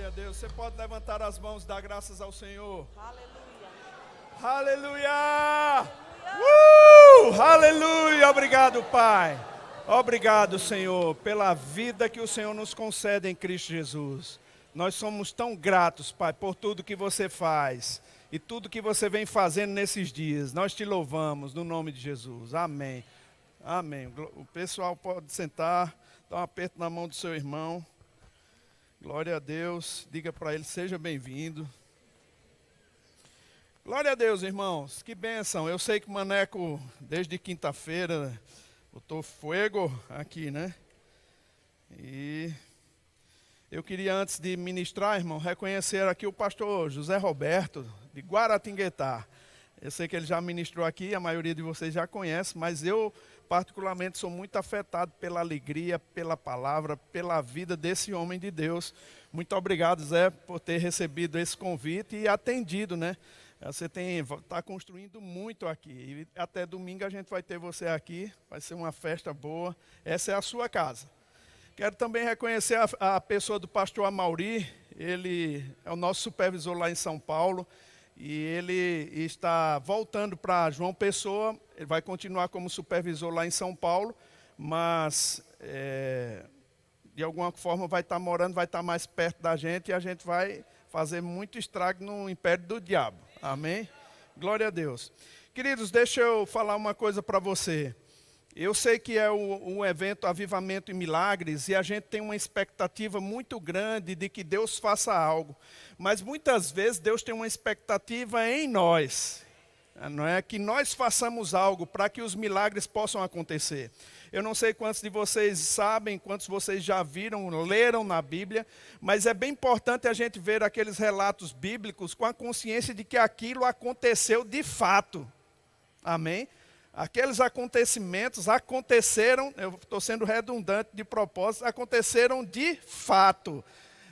Glória a Deus. Você pode levantar as mãos e dar graças ao Senhor. Aleluia. Aleluia! Aleluia! Obrigado, Pai. Obrigado, Senhor, pela vida que o Senhor nos concede em Cristo Jesus. Nós somos tão gratos, Pai, por tudo que você faz e tudo que você vem fazendo nesses dias. Nós te louvamos no nome de Jesus. Amém. Amém. O pessoal pode sentar, dar um aperto na mão do seu irmão. Glória a Deus. Diga para ele, seja bem-vindo. Glória a Deus, irmãos. Que bênção. Eu sei que o Maneco, desde quinta-feira, botou fogo aqui, né? E eu queria, antes de ministrar, irmão, reconhecer aqui o pastor José Roberto, de Guaratinguetá. Eu sei que ele já ministrou aqui, a maioria de vocês já conhece, mas eu, particularmente, sou muito afetado pela alegria, pela palavra, pela vida desse homem de Deus. Muito obrigado, Zé, por ter recebido esse convite e atendido, né? Você está construindo muito aqui. E até domingo a gente vai ter você aqui. Vai ser uma festa boa. Essa é a sua casa. Quero também reconhecer a pessoa do pastor Amauri. Ele é o nosso supervisor lá em São Paulo. E ele está voltando para João Pessoa. Ele vai continuar como supervisor lá em São Paulo. Mas, de alguma forma, vai estar morando, vai estar mais perto da gente. E a gente vai fazer muito estrago no império do diabo. Amém? Glória a Deus. Queridos, deixa eu falar uma coisa para você. Eu sei que é o evento Avivamento e Milagres e a gente tem uma expectativa muito grande de que Deus faça algo. Mas muitas vezes Deus tem uma expectativa em nós. Não é que nós façamos algo para que os milagres possam acontecer. Eu não sei quantos de vocês sabem, quantos vocês já viram, leram na Bíblia, mas é bem importante a gente ver aqueles relatos bíblicos com a consciência de que aquilo aconteceu de fato. Amém? Aqueles acontecimentos aconteceram, eu estou sendo redundante de propósito, aconteceram de fato.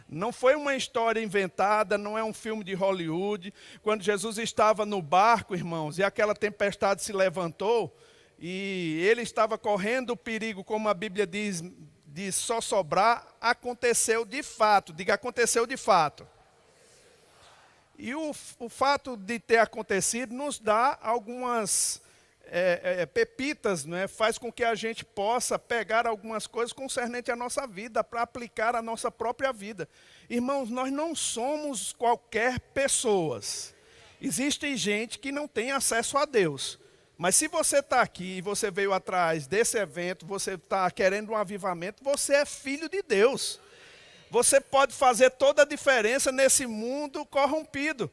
Não foi uma história inventada, não é um filme de Hollywood. Quando Jesus estava no barco, irmãos, e aquela tempestade se levantou, e ele estava correndo o perigo, como a Bíblia diz, de só sobrar, aconteceu de fato. Diga, aconteceu de fato. E o fato de ter acontecido nos dá algumas pepitas, né? Faz com que a gente possa pegar algumas coisas concernentes à nossa vida, para aplicar à nossa própria vida. Irmãos, nós não somos qualquer pessoas. Existe gente que não tem acesso a Deus. Mas se você está aqui, você veio atrás desse evento, você está querendo um avivamento, você é filho de Deus. Você pode fazer toda a diferença nesse mundo corrompido.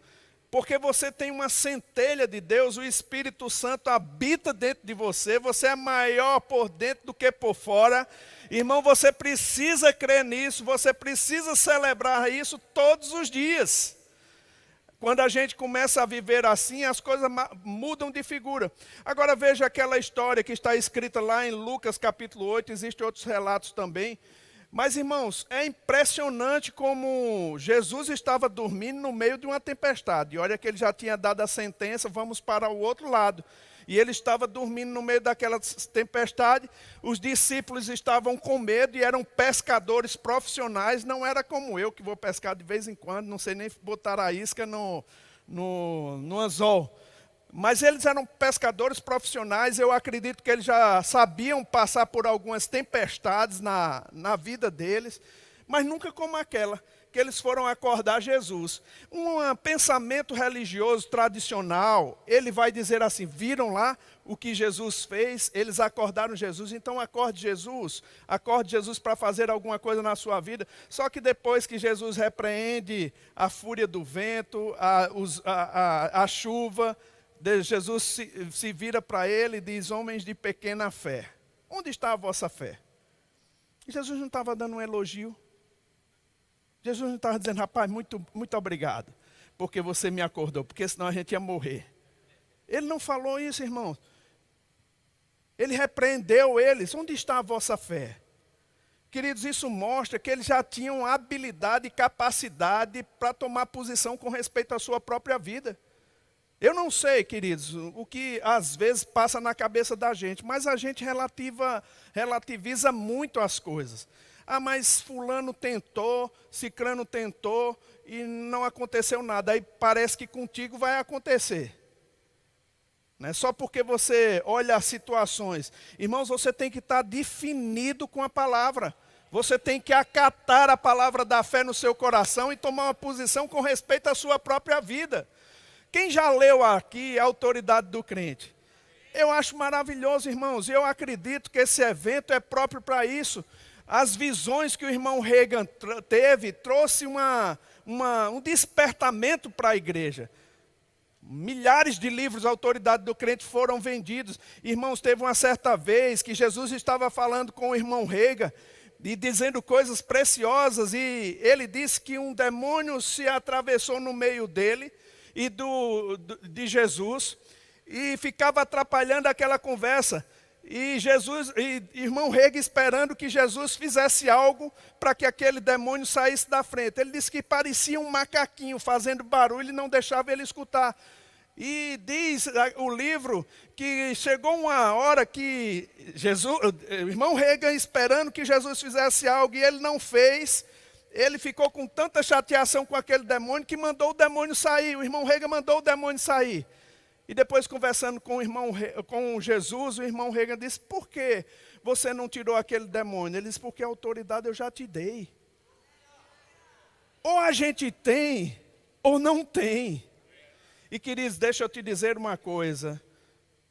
Porque você tem uma centelha de Deus, o Espírito Santo habita dentro de você, você é maior por dentro do que por fora. Irmão, você precisa crer nisso, você precisa celebrar isso todos os dias. Quando a gente começa a viver assim, as coisas mudam de figura. Agora veja aquela história que está escrita lá em Lucas capítulo 8, existem outros relatos também. Mas, irmãos, é impressionante como Jesus estava dormindo no meio de uma tempestade. E olha que ele já tinha dado a sentença, vamos para o outro lado. E ele estava dormindo no meio daquela tempestade. Os discípulos estavam com medo e eram pescadores profissionais. Não era como eu, que vou pescar de vez em quando, não sei nem botar a isca no anzol. Mas eles eram pescadores profissionais, eu acredito que eles já sabiam passar por algumas tempestades na vida deles, mas nunca como aquela, que eles foram acordar Jesus. Um pensamento religioso tradicional, ele vai dizer assim, viram lá o que Jesus fez, eles acordaram Jesus, então acorde Jesus para fazer alguma coisa na sua vida. Só que depois que Jesus repreende a fúria do vento, a chuva, Jesus se vira para ele e diz, homens de pequena fé, onde está a vossa fé? E Jesus não estava dando um elogio. Jesus não estava dizendo, rapaz, muito, muito obrigado, porque você me acordou, porque senão a gente ia morrer. Ele não falou isso, irmãos. Ele repreendeu eles, onde está a vossa fé? Queridos, isso mostra que eles já tinham habilidade e capacidade para tomar posição com respeito à sua própria vida. Eu não sei, queridos, o que às vezes passa na cabeça da gente, mas a gente relativiza muito as coisas. Ah, mas fulano tentou, cicrano tentou e não aconteceu nada. Aí parece que contigo vai acontecer. Não é só porque você olha as situações. Irmãos, você tem que estar definido com a palavra. Você tem que acatar a palavra da fé no seu coração e tomar uma posição com respeito à sua própria vida. Quem já leu aqui a autoridade do crente? Eu acho maravilhoso, irmãos. Eu acredito que esse evento é próprio para isso. As visões que o irmão Reagan teve trouxe um despertamento para a igreja. Milhares de livros da autoridade do crente foram vendidos. Irmãos, teve uma certa vez que Jesus estava falando com o irmão Reagan e dizendo coisas preciosas, e ele disse que um demônio se atravessou no meio dele e de Jesus e ficava atrapalhando aquela conversa. E irmão Reagan esperando que Jesus fizesse algo para que aquele demônio saísse da frente. Ele disse que parecia um macaquinho fazendo barulho e não deixava ele escutar. E diz o livro que chegou uma hora que o irmão Reagan esperando que Jesus fizesse algo e ele não fez. Ele ficou com tanta chateação com aquele demônio que mandou o demônio sair. O irmão Reagan mandou o demônio sair. E depois, conversando com Jesus, o irmão Reagan disse: por que você não tirou aquele demônio? Ele disse: porque a autoridade eu já te dei. Ou a gente tem, ou não tem. E queridos, deixa eu te dizer uma coisa.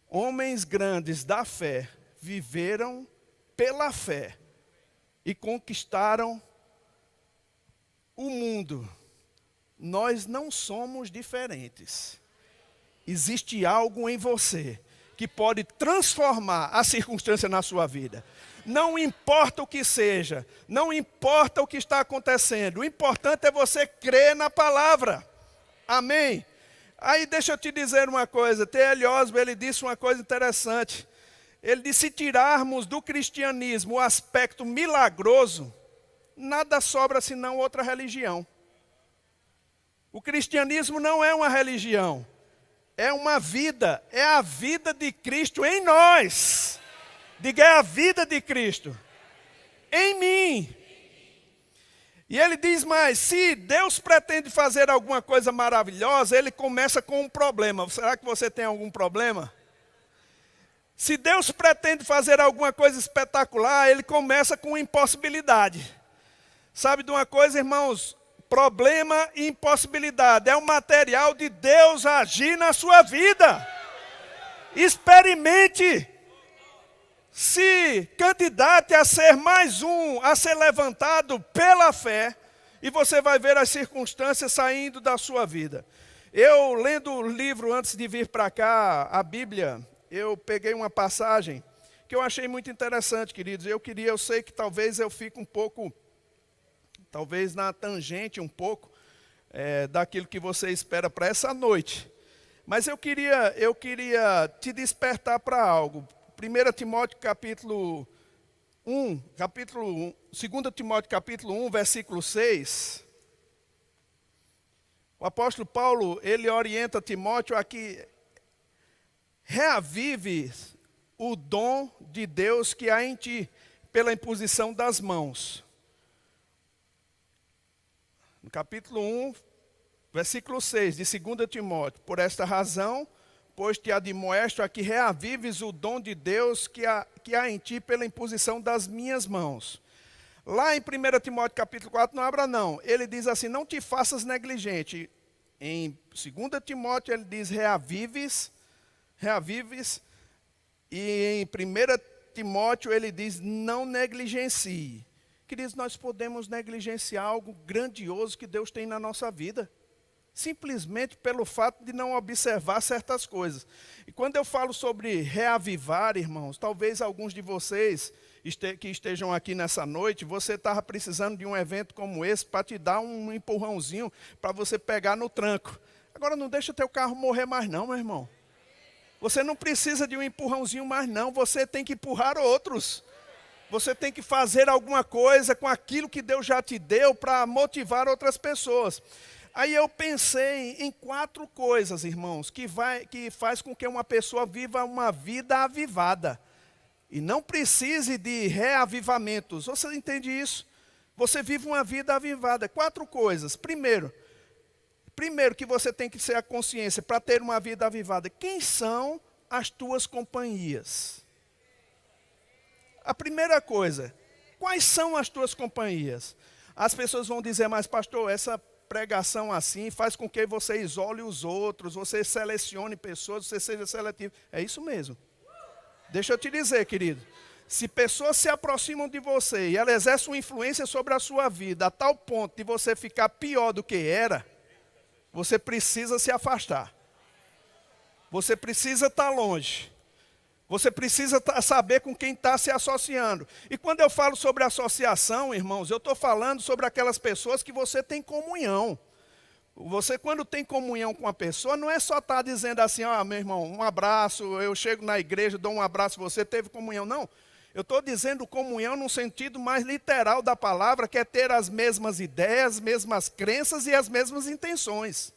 Homens grandes da fé viveram pela fé e conquistaram o mundo. Nós não somos diferentes. Existe algo em você que pode transformar a circunstância na sua vida. Não importa o que seja, não importa o que está acontecendo, o importante é você crer na palavra. Amém? Aí deixa eu te dizer uma coisa, T.L. Osborne, ele disse uma coisa interessante. Ele disse: se tirarmos do cristianismo o aspecto milagroso, nada sobra senão outra religião. O cristianismo não é uma religião. É uma vida, é a vida de Cristo em nós. Diga: é a vida de Cristo em mim. E ele diz mais: se Deus pretende fazer alguma coisa maravilhosa, ele começa com um problema. Será que você tem algum problema? Se Deus pretende fazer alguma coisa espetacular, ele começa com impossibilidade. Sabe de uma coisa, irmãos? Problema e impossibilidade é o material de Deus agir na sua vida. Experimente. Se candidate a ser mais um, a ser levantado pela fé, e você vai ver as circunstâncias saindo da sua vida. Eu, lendo o livro antes de vir para cá, a Bíblia, eu peguei uma passagem que eu achei muito interessante, queridos. Eu sei que talvez eu fique um pouco, talvez na tangente um pouco, daquilo que você espera para essa noite. Mas eu queria te despertar para algo. 1 Timóteo capítulo 1, 2 Timóteo capítulo 1, versículo 6. O apóstolo Paulo, ele orienta Timóteo a que reavive o dom de Deus que há em ti, pela imposição das mãos. No capítulo 1, versículo 6 de 2 Timóteo: por esta razão, pois te admoesto a que reavives o dom de Deus que há em ti pela imposição das minhas mãos. Lá em 1 Timóteo capítulo 4, não abra não, ele diz assim: não te faças negligente. Em 2 Timóteo ele diz reavives, e em 1 Timóteo ele diz não negligencie. Queridos, nós podemos negligenciar algo grandioso que Deus tem na nossa vida, simplesmente pelo fato de não observar certas coisas. E quando eu falo sobre reavivar, irmãos, talvez alguns de vocês que estejam aqui nessa noite, você estava precisando de um evento como esse para te dar um empurrãozinho para você pegar no tranco. Agora não deixa teu carro morrer mais não, meu irmão. Você não precisa de um empurrãozinho mais não, você tem que empurrar outros. Você tem que fazer alguma coisa com aquilo que Deus já te deu para motivar outras pessoas. Aí eu pensei em 4 coisas, irmãos, que faz com que uma pessoa viva uma vida avivada. E não precise de reavivamentos. Você entende isso? Você vive uma vida avivada. 4 coisas. Primeiro que você tem que ter a consciência para ter uma vida avivada. Quem são as tuas companhias? A primeira coisa, quais são as tuas companhias? As pessoas vão dizer, mas pastor, essa pregação assim faz com que você isole os outros, você selecione pessoas, você seja seletivo. É isso mesmo. Deixa eu te dizer, querido. Se pessoas se aproximam de você e elas exercem uma influência sobre a sua vida, a tal ponto de você ficar pior do que era, você precisa se afastar. Você precisa estar longe. Você precisa saber com quem está se associando. E quando eu falo sobre associação, irmãos, eu estou falando sobre aquelas pessoas que você tem comunhão. Você, quando tem comunhão com a pessoa, não é só estar dizendo assim, meu irmão, um abraço, eu chego na igreja, dou um abraço, você teve comunhão. Não, eu estou dizendo comunhão no sentido mais literal da palavra, que é ter as mesmas ideias, as mesmas crenças e as mesmas intenções.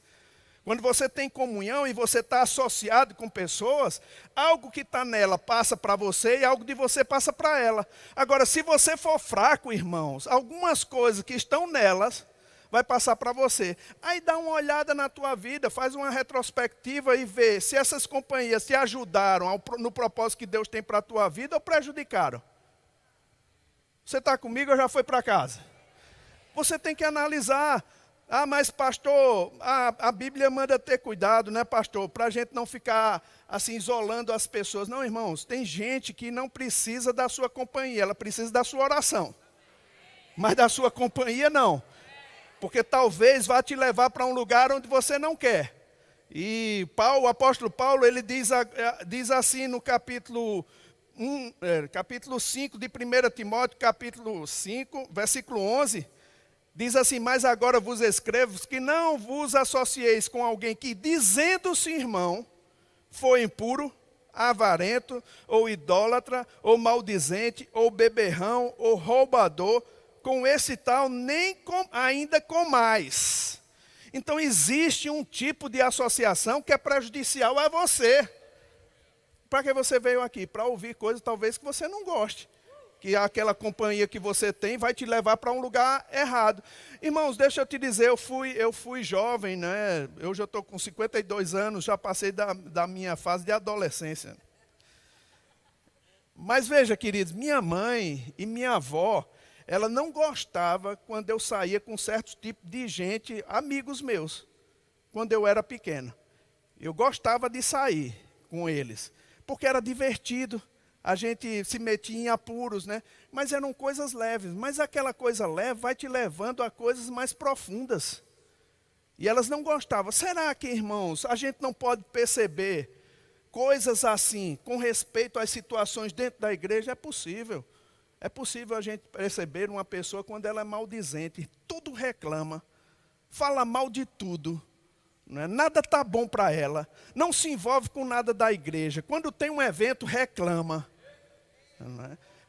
Quando você tem comunhão e você está associado com pessoas, algo que está nela passa para você e algo de você passa para ela. Agora, se você for fraco, irmãos, algumas coisas que estão nelas vai passar para você. Aí dá uma olhada na tua vida, faz uma retrospectiva e vê se essas companhias te ajudaram no propósito que Deus tem para a tua vida ou prejudicaram. Você está comigo ou já foi para casa? Você tem que analisar. Mas pastor, a Bíblia manda ter cuidado, né, pastor? Para a gente não ficar assim isolando as pessoas. Não, irmãos, tem gente que não precisa da sua companhia, ela precisa da sua oração. Mas da sua companhia não. Porque talvez vá te levar para um lugar onde você não quer. E o apóstolo Paulo, ele diz assim no capítulo 5 de 1 Timóteo, capítulo 5, versículo 11, diz assim, mas agora vos escrevo que não vos associeis com alguém que, dizendo-se irmão, foi impuro, avarento, ou idólatra, ou maldizente, ou beberrão, ou roubador, com esse tal nem ainda com mais. Então existe um tipo de associação que é prejudicial a você. Para que você veio aqui? Para ouvir coisas talvez que você não goste. Que aquela companhia que você tem vai te levar para um lugar errado. Irmãos, deixa eu te dizer, eu fui jovem, né? Eu já estou com 52 anos, já passei da minha fase de adolescência. Mas veja, queridos, minha mãe e minha avó, ela não gostava quando eu saía com certos tipos de gente, amigos meus, quando eu era pequeno. Eu gostava de sair com eles, porque era divertido. A gente se metia em apuros, né? Mas eram coisas leves. Mas aquela coisa leve vai te levando a coisas mais profundas. E elas não gostavam. Será que, irmãos, a gente não pode perceber coisas assim, com respeito às situações dentro da igreja? É possível. É possível a gente perceber uma pessoa quando ela é maldizente, tudo reclama, fala mal de tudo. Nada está bom para ela, não se envolve com nada da igreja. Quando tem um evento, reclama.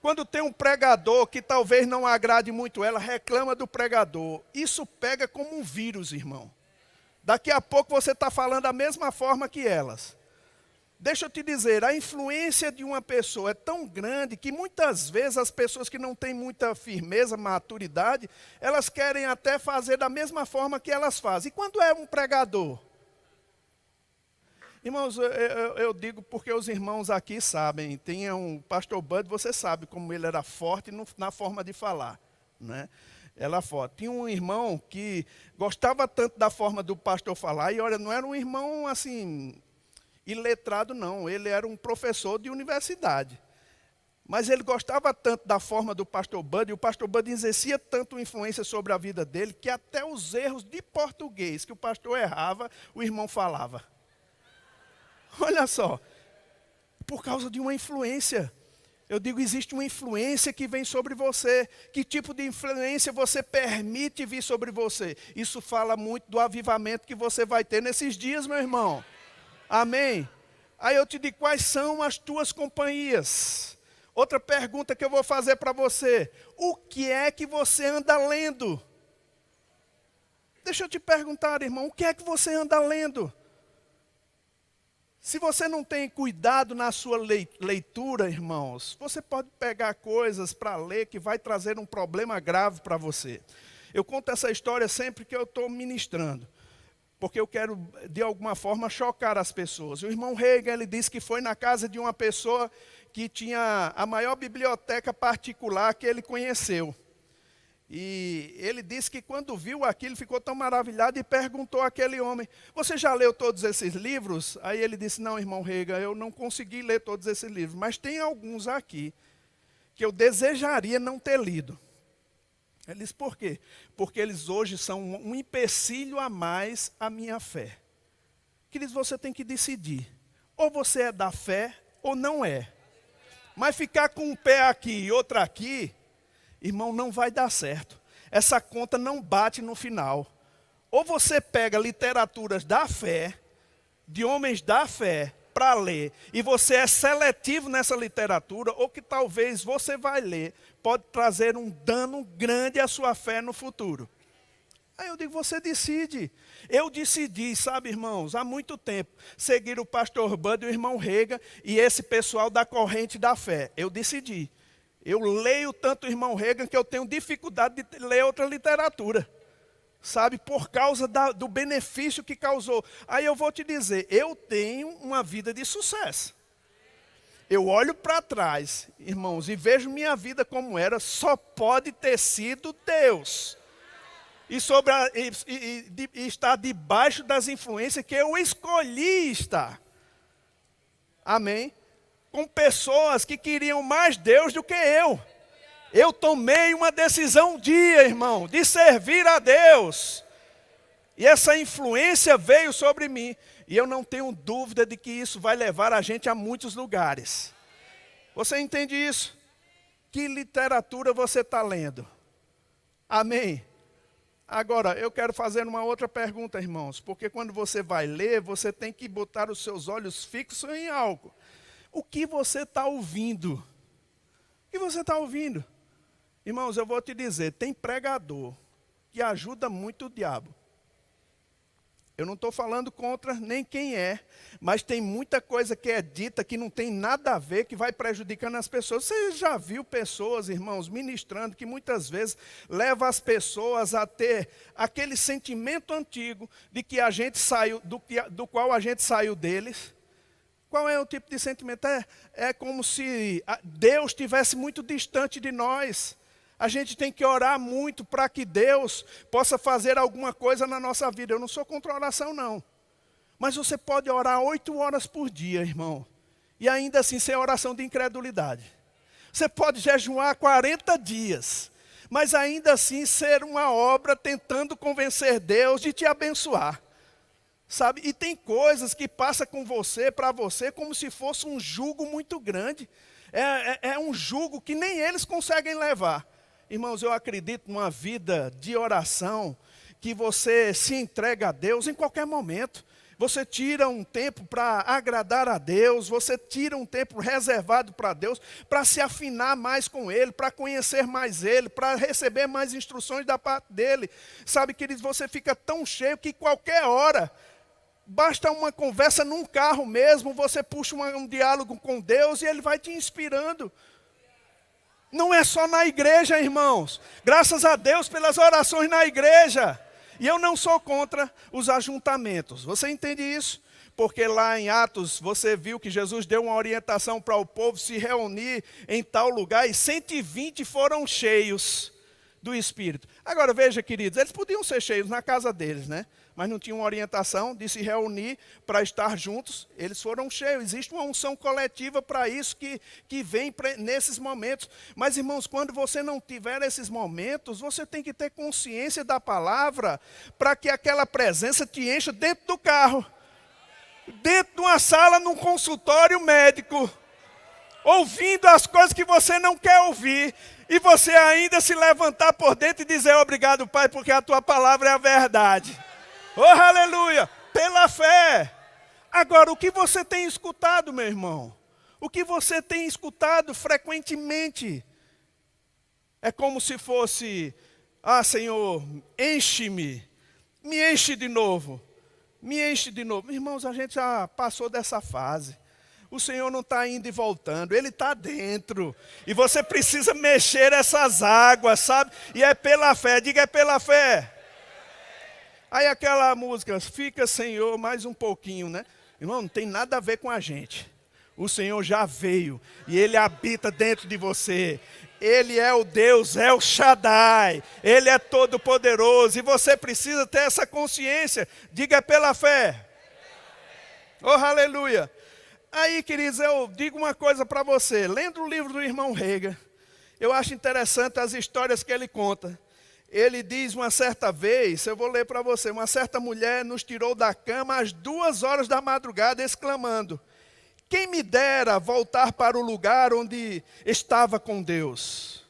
Quando tem um pregador que talvez não agrade muito ela, reclama do pregador. Isso pega como um vírus, irmão. Daqui a pouco você está falando da mesma forma que elas. Deixa eu te dizer, a influência de uma pessoa é tão grande que muitas vezes as pessoas que não têm muita firmeza, maturidade, elas querem até fazer da mesma forma que elas fazem. E quando é um pregador? Irmãos, eu digo porque os irmãos aqui sabem, tem um pastor Bud, você sabe como ele era forte na forma de falar, né? Ela é forte. Tinha um irmão que gostava tanto da forma do pastor falar, e olha, não era um irmão assim, iletrado não, ele era um professor de universidade. Mas ele gostava tanto da forma do pastor Bud, e o pastor Bud exercia tanto influência sobre a vida dele, que até os erros de português que o pastor errava, o irmão falava. Olha só, por causa de uma influência. Eu digo, existe uma influência que vem sobre você. Que tipo de influência você permite vir sobre você? Isso fala muito do avivamento que você vai ter nesses dias, meu irmão. Amém? Aí eu te digo, quais são as tuas companhias? Outra pergunta que eu vou fazer para você. O que é que você anda lendo? Deixa eu te perguntar, irmão, o que é que você anda lendo? Se você não tem cuidado na sua leitura, irmãos, você pode pegar coisas para ler que vai trazer um problema grave para você. Eu conto essa história sempre que eu estou ministrando, porque eu quero, de alguma forma, chocar as pessoas. O irmão Reagan, ele disse que foi na casa de uma pessoa que tinha a maior biblioteca particular que ele conheceu. E ele disse que quando viu aquilo, ficou tão maravilhado e perguntou àquele homem: você já leu todos esses livros? Aí ele disse: não, irmão Reagan, eu não consegui ler todos esses livros, mas tem alguns aqui que eu desejaria não ter lido. Ele disse: por quê? Porque eles hoje são um empecilho a mais à minha fé. Queridos, você tem que decidir. Ou você é da fé ou não é. Mas ficar com um pé aqui e outro aqui, irmão, não vai dar certo. Essa conta não bate no final. Ou você pega literaturas da fé, de homens da fé, para ler, e você é seletivo nessa literatura, ou que talvez você vai ler, pode trazer um dano grande à sua fé no futuro. Aí eu digo, você decide. Eu decidi, sabe, irmãos, há muito tempo, seguir o pastor Bud e o irmão Reagan e esse pessoal da corrente da fé. Eu decidi. Eu leio tanto o irmão Reagan que eu tenho dificuldade de ler outra literatura, sabe, por causa do benefício que causou. Aí eu vou te dizer, eu tenho uma vida de sucesso. Eu olho para trás, irmãos, e vejo minha vida como era, só pode ter sido Deus. E estar debaixo das influências que eu escolhi estar. Amém? Com pessoas que queriam mais Deus do que eu. Eu tomei uma decisão um dia, irmão, de servir a Deus. E essa influência veio sobre mim. E eu não tenho dúvida de que isso vai levar a gente a muitos lugares. Você entende isso? Que literatura você está lendo? Amém? Agora, eu quero fazer uma outra pergunta, irmãos. Porque quando você vai ler, você tem que botar os seus olhos fixos em algo. O que você está ouvindo? O que você está ouvindo? Irmãos, eu vou te dizer, tem pregador que ajuda muito o diabo. Eu não estou falando contra nem quem é, mas tem muita coisa que é dita que não tem nada a ver, que vai prejudicando as pessoas. Você já viu pessoas, irmãos, ministrando, que muitas vezes leva as pessoas a ter aquele sentimento antigo de que a gente saiu, do qual a gente saiu deles? Qual é o tipo de sentimento? É como se Deus estivesse muito distante de nós. A gente tem que orar muito para que Deus possa fazer alguma coisa na nossa vida. Eu não sou contra a oração, não. Mas você pode orar 8 horas por dia, irmão. E ainda assim ser oração de incredulidade. Você pode jejuar 40 dias. Mas ainda assim ser uma obra tentando convencer Deus de te abençoar. Sabe? E tem coisas que passam com você, para você, como se fosse um jugo muito grande. É um jugo que nem eles conseguem levar. Irmãos, eu acredito numa vida de oração, que você se entrega a Deus em qualquer momento. Você tira um tempo para agradar a Deus, você tira um tempo reservado para Deus, para se afinar mais com Ele, para conhecer mais Ele, para receber mais instruções da parte dEle. Sabe, queridos, você fica tão cheio que qualquer hora, basta uma conversa num carro mesmo, você puxa um diálogo com Deus e Ele vai te inspirando. Não é só na igreja, irmãos. Graças a Deus pelas orações na igreja. E eu não sou contra os ajuntamentos. Você entende isso? Porque lá em Atos, você viu que Jesus deu uma orientação para o povo se reunir em tal lugar e 120 foram cheios do Espírito. Agora veja, queridos, eles podiam ser cheios na casa deles, né? Mas não tinham orientação de se reunir para estar juntos. Eles foram cheios. Existe uma unção coletiva para isso que vem nesses momentos. Mas, irmãos, quando você não tiver esses momentos, você tem que ter consciência da palavra para que aquela presença te encha dentro do carro, dentro de uma sala, num consultório médico, ouvindo as coisas que você não quer ouvir, e você ainda se levantar por dentro e dizer: obrigado, Pai, porque a tua palavra é a verdade. Oh, aleluia! Pela fé. Agora, o que você tem escutado, meu irmão? O que você tem escutado frequentemente? É como se fosse: ah, Senhor, enche-me, me enche de novo. Me enche de novo. Irmãos, a gente já passou dessa fase. O Senhor não está indo e voltando, Ele está dentro. E você precisa mexer essas águas, sabe? E é pela fé, diga é pela fé. Aí aquela música, fica Senhor mais um pouquinho, né? Irmão, não tem nada a ver com a gente. O Senhor já veio e Ele habita dentro de você. Ele é o Deus, é o Shaddai. Ele é todo poderoso e você precisa ter essa consciência. Diga é pela fé. Oh, aleluia. Aí, queridos, eu digo uma coisa para você. Lendo o livro do irmão Rega, eu acho interessante as histórias que ele conta. Ele diz uma certa vez, eu vou ler para você, uma certa mulher nos tirou da cama às 2 horas da madrugada, exclamando: quem me dera voltar para o lugar onde estava com Deus.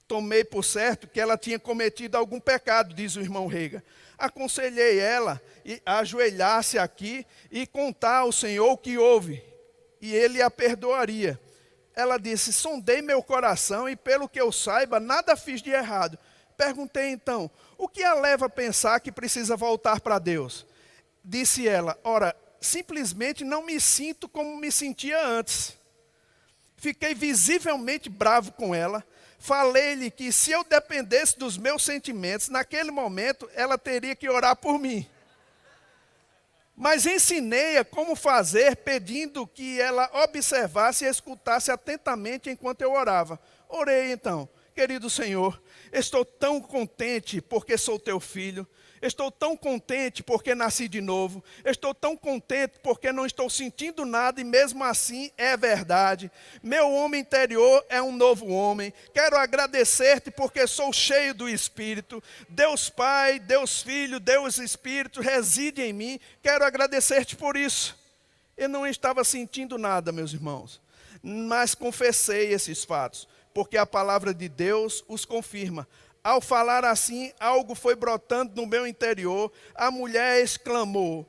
Tomei por certo que ela tinha cometido algum pecado, diz o irmão Rega. Aconselhei ela a ajoelhar-se aqui e contar ao Senhor o que houve, e Ele a perdoaria. Ela disse: sondei meu coração e pelo que eu saiba, nada fiz de errado. Perguntei então, o que a leva a pensar que precisa voltar para Deus? Disse ela: ora, simplesmente não me sinto como me sentia antes. Fiquei visivelmente bravo com ela. Falei-lhe que se eu dependesse dos meus sentimentos, naquele momento ela teria que orar por mim. Mas ensinei-a como fazer, pedindo que ela observasse e escutasse atentamente enquanto eu orava. Orei então: querido Senhor, estou tão contente porque sou teu filho. Estou tão contente porque nasci de novo. Estou tão contente porque não estou sentindo nada e mesmo assim é verdade. Meu homem interior é um novo homem. Quero agradecer-te porque sou cheio do Espírito. Deus Pai, Deus Filho, Deus Espírito reside em mim. Quero agradecer-te por isso. Eu não estava sentindo nada, meus irmãos, mas confessei esses fatos, porque a palavra de Deus os confirma. Ao falar assim, algo foi brotando no meu interior. A mulher exclamou.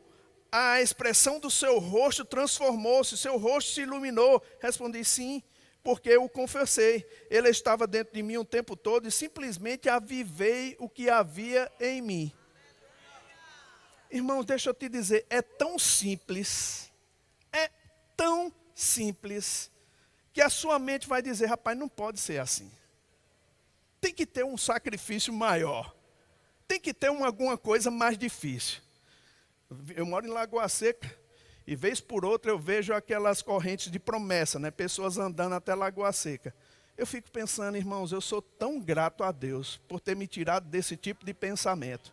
A expressão do seu rosto transformou-se, seu rosto se iluminou. Respondi: sim, porque eu o confessei. Ele estava dentro de mim o tempo todo e simplesmente avivei o que havia em mim. Irmãos, deixa eu te dizer, é tão simples, que a sua mente vai dizer: rapaz, não pode ser assim. Tem que ter um sacrifício maior. Tem que ter alguma coisa mais difícil. Eu moro em Lagoa Seca e vez por outra eu vejo aquelas correntes de promessa, né? Pessoas andando até Lagoa Seca. Eu fico pensando, irmãos, eu sou tão grato a Deus por ter me tirado desse tipo de pensamento.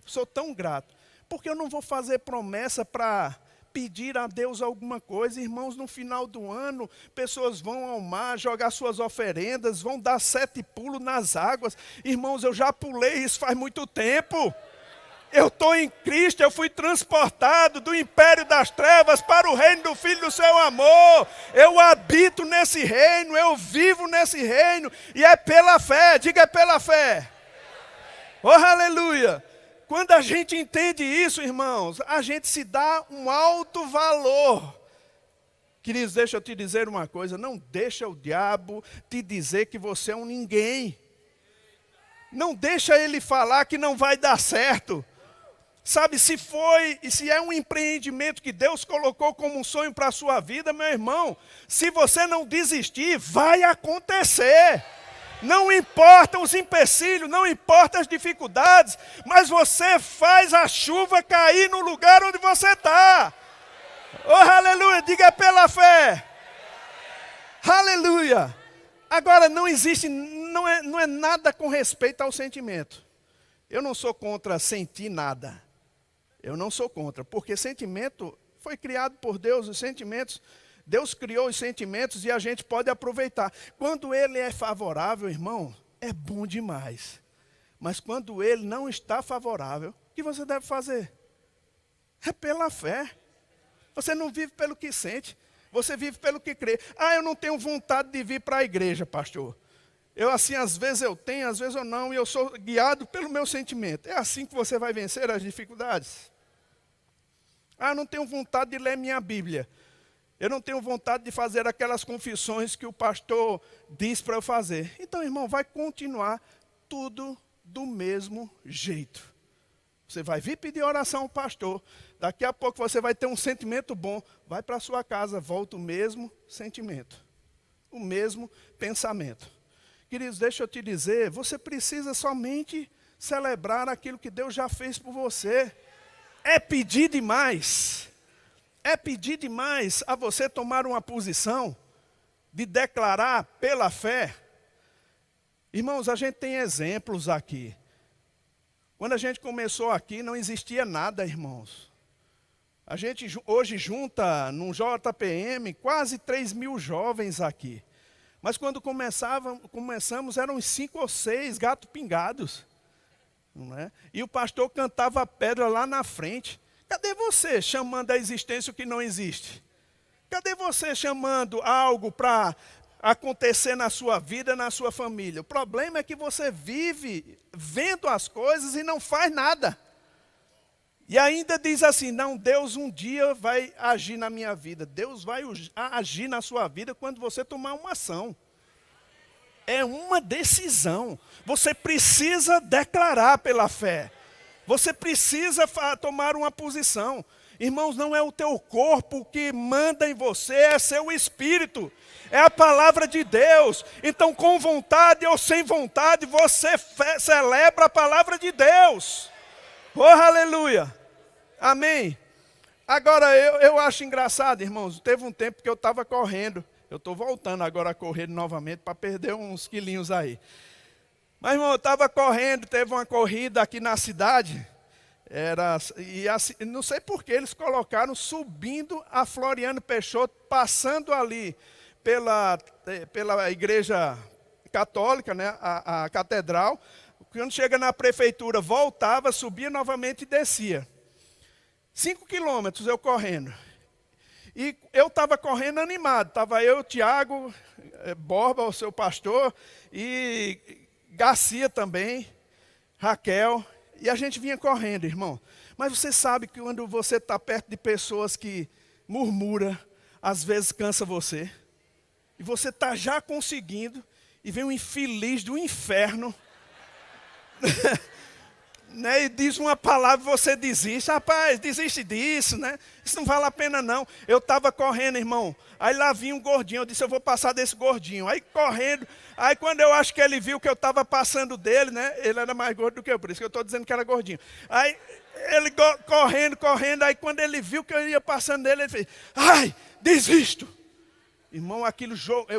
Sou tão grato. Porque eu não vou fazer promessa para pedir a Deus alguma coisa. Irmãos, no final do ano, pessoas vão ao mar, jogar suas oferendas, vão dar 7 pulos nas águas. Irmãos, eu já pulei isso faz muito tempo. Eu estou em Cristo, eu fui transportado do império das trevas para o reino do Filho do seu amor. Eu habito nesse reino, eu vivo nesse reino, e é pela fé, diga é pela fé. Oh, aleluia! Quando a gente entende isso, irmãos, a gente se dá um alto valor. Queridos, deixa eu te dizer uma coisa, não deixa o diabo te dizer que você é um ninguém. Não deixa ele falar que não vai dar certo. Sabe, se é um empreendimento que Deus colocou como um sonho para a sua vida, meu irmão, se você não desistir, vai acontecer. Não importa os empecilhos, não importa as dificuldades, mas você faz a chuva cair no lugar onde você está. Oh, aleluia, diga pela fé. Aleluia. Agora, não é nada com respeito ao sentimento. Eu não sou contra sentir nada. Eu não sou contra, porque sentimento foi criado por Deus, os sentimentos. Deus criou os sentimentos e a gente pode aproveitar. Quando ele é favorável, irmão, é bom demais. Mas quando ele não está favorável, o que você deve fazer? É pela fé. Você não vive pelo que sente, você vive pelo que crê. Ah, eu não tenho vontade de vir para a igreja, pastor. Eu assim, às vezes eu tenho, às vezes eu não, e eu sou guiado pelo meu sentimento. É assim que você vai vencer as dificuldades. Ah, eu não tenho vontade de ler minha Bíblia. Eu não tenho vontade de fazer aquelas confissões que o pastor diz para eu fazer. Então, irmão, vai continuar tudo do mesmo jeito. Você vai vir pedir oração ao pastor. Daqui a pouco você vai ter um sentimento bom. Vai para a sua casa, volta o mesmo sentimento. O mesmo pensamento. Queridos, deixa eu te dizer, você precisa somente celebrar aquilo que Deus já fez por você. É pedir demais. É pedir demais a você tomar uma posição de declarar pela fé. Irmãos, a gente tem exemplos aqui. Quando a gente começou aqui, não existia nada, irmãos. A gente hoje junta, num JPM, quase 3.000 jovens aqui. Mas quando começamos, eram uns 5 ou 6 gatos pingados. Não é? E o pastor cantava pedra lá na frente. Cadê você chamando a existência o que não existe? Cadê você chamando algo para acontecer na sua vida, na sua família? O problema é que você vive vendo as coisas e não faz nada. E ainda diz assim, não, Deus um dia vai agir na minha vida. Deus vai agir na sua vida quando você tomar uma ação. É uma decisão. Você precisa declarar pela fé. Você precisa tomar uma posição. Irmãos, não é o teu corpo que manda em você, é seu espírito. É a palavra de Deus. Então, com vontade ou sem vontade, você celebra a palavra de Deus. Oh, aleluia. Amém. Agora, eu acho engraçado, irmãos. Teve um tempo que eu estava correndo. Eu estou voltando agora a correr novamente para perder uns quilinhos aí. Mas, irmão, eu estava correndo, teve uma corrida aqui na cidade. E assim, não sei por que eles colocaram subindo a Floriano Peixoto, passando ali pela igreja católica, né, a catedral. Quando chega na prefeitura, voltava, subia novamente e descia. 5 quilômetros eu correndo. E eu estava correndo animado. Estava eu, Tiago, Borba, o seu pastor, e Garcia também, Raquel. E a gente vinha correndo, irmão. Mas você sabe que quando você está perto de pessoas que murmuram, às vezes cansa você. E você está já conseguindo, e vem um infeliz do inferno, né, e diz uma palavra e você desiste. Rapaz, desiste disso, né? Isso não vale a pena não. Eu estava correndo, irmão. Aí lá vinha um gordinho. Eu disse, eu vou passar desse gordinho. Aí correndo. Aí quando eu acho que ele viu que eu estava passando dele, né? Ele era mais gordo do que eu, por isso que eu estou dizendo que era gordinho. Aí ele correndo. Aí quando ele viu que eu ia passando dele, ele fez, ai, desisto. Irmão,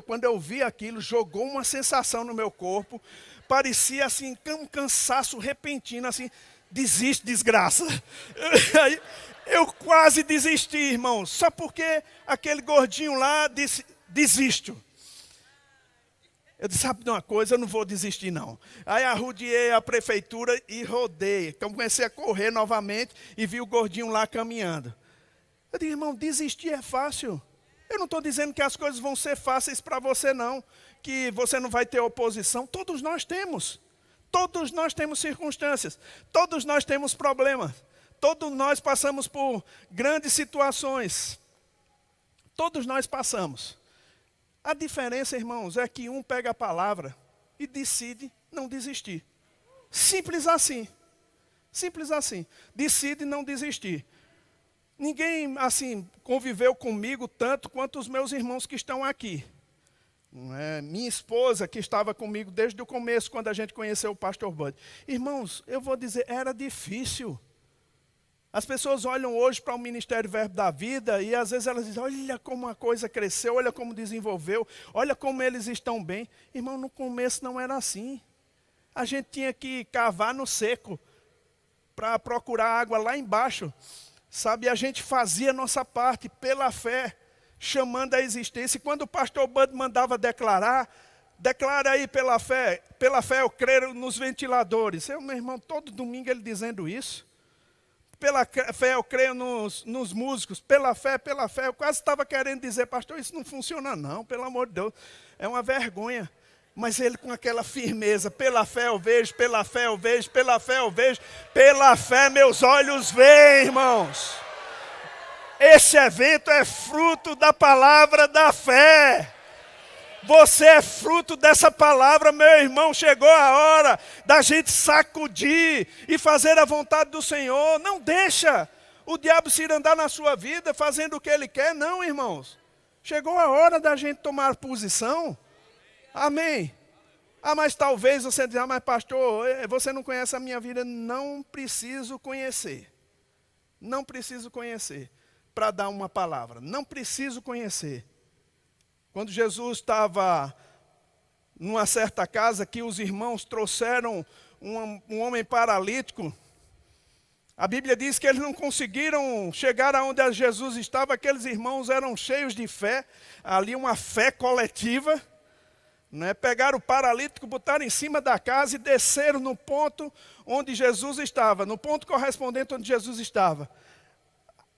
quando eu vi aquilo, jogou uma sensação no meu corpo. Parecia assim, um cansaço repentino, assim, desiste, desgraça. Aí, eu quase desisti, irmão, só porque aquele gordinho lá disse, desisto. Eu disse, sabe de uma coisa, eu não vou desistir não. Aí arrodeei a prefeitura e rodei. Então comecei a correr novamente e vi o gordinho lá caminhando. Eu disse, irmão, desistir é fácil. Eu não estou dizendo que as coisas vão ser fáceis para você não. Que você não vai ter oposição. Todos nós temos. Todos nós temos circunstâncias. Todos nós temos problemas. Todos nós passamos por grandes situações. Todos nós passamos. A diferença, irmãos, é que um pega a palavra e decide não desistir. Simples assim. Simples assim. Decide não desistir. Ninguém, assim, conviveu comigo tanto quanto os meus irmãos que estão aqui. Minha esposa, que estava comigo desde o começo, quando a gente conheceu o pastor Bud. Irmãos, eu vou dizer, era difícil. As pessoas olham hoje para o Ministério Verbo da Vida e às vezes elas dizem, olha como a coisa cresceu, olha como desenvolveu, olha como eles estão bem. Irmão, no começo não era assim. A gente tinha que cavar no seco para procurar água lá embaixo. Sabe, a gente fazia a nossa parte pela fé, chamando a existência. E quando o pastor Bud mandava declarar, declara aí pela fé eu creio nos ventiladores. Meu irmão, todo domingo ele dizendo isso. Pela fé eu creio nos músicos, pela fé, eu quase estava querendo dizer, pastor, isso não funciona não, pelo amor de Deus, é uma vergonha. Mas ele com aquela firmeza, pela fé eu vejo, pela fé eu vejo, pela fé eu vejo, pela fé meus olhos veem, irmãos. Esse evento é fruto da palavra da fé. Você é fruto dessa palavra, meu irmão. Chegou a hora da gente sacudir e fazer a vontade do Senhor. Não deixa o diabo se andar na sua vida fazendo o que ele quer, não, irmãos. Chegou a hora da gente tomar posição. Amém. Mas talvez você diga, mas pastor, você não conhece a minha vida. Não preciso conhecer. Não preciso conhecer para dar uma palavra. Não preciso conhecer. Quando Jesus estava numa certa casa, que os irmãos trouxeram um homem paralítico, a Bíblia diz que eles não conseguiram chegar aonde Jesus estava. Aqueles irmãos eram cheios de fé, ali uma fé coletiva, né? Pegaram o paralítico, botaram em cima da casa e desceram no ponto onde Jesus estava, no ponto correspondente onde Jesus estava.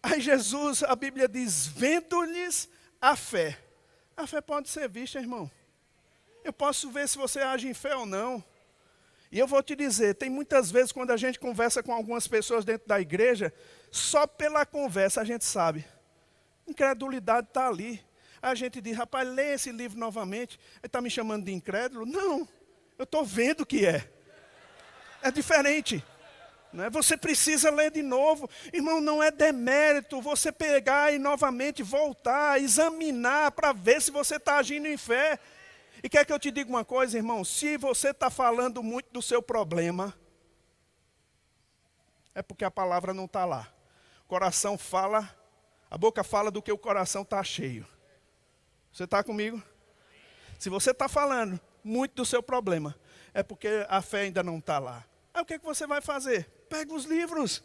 Aí Jesus, a Bíblia diz, vendo-lhes a fé. A fé pode ser vista, irmão. Eu posso ver se você age em fé ou não. E eu vou te dizer, tem muitas vezes quando a gente conversa com algumas pessoas dentro da igreja, só pela conversa a gente sabe. Incredulidade está ali. A gente diz, rapaz, lê esse livro novamente. Ele está me chamando de incrédulo? Não, eu estou vendo que é. É diferente. Né? Você precisa ler de novo. Irmão, não é demérito você pegar e novamente voltar, examinar para ver se você está agindo em fé. E quer que eu te diga uma coisa, irmão? Se você está falando muito do seu problema, é porque a palavra não está lá. O coração fala, a boca fala do que o coração está cheio. Você está comigo? Se você está falando muito do seu problema, é porque a fé ainda não está lá. Aí o que você vai fazer? Pega os livros,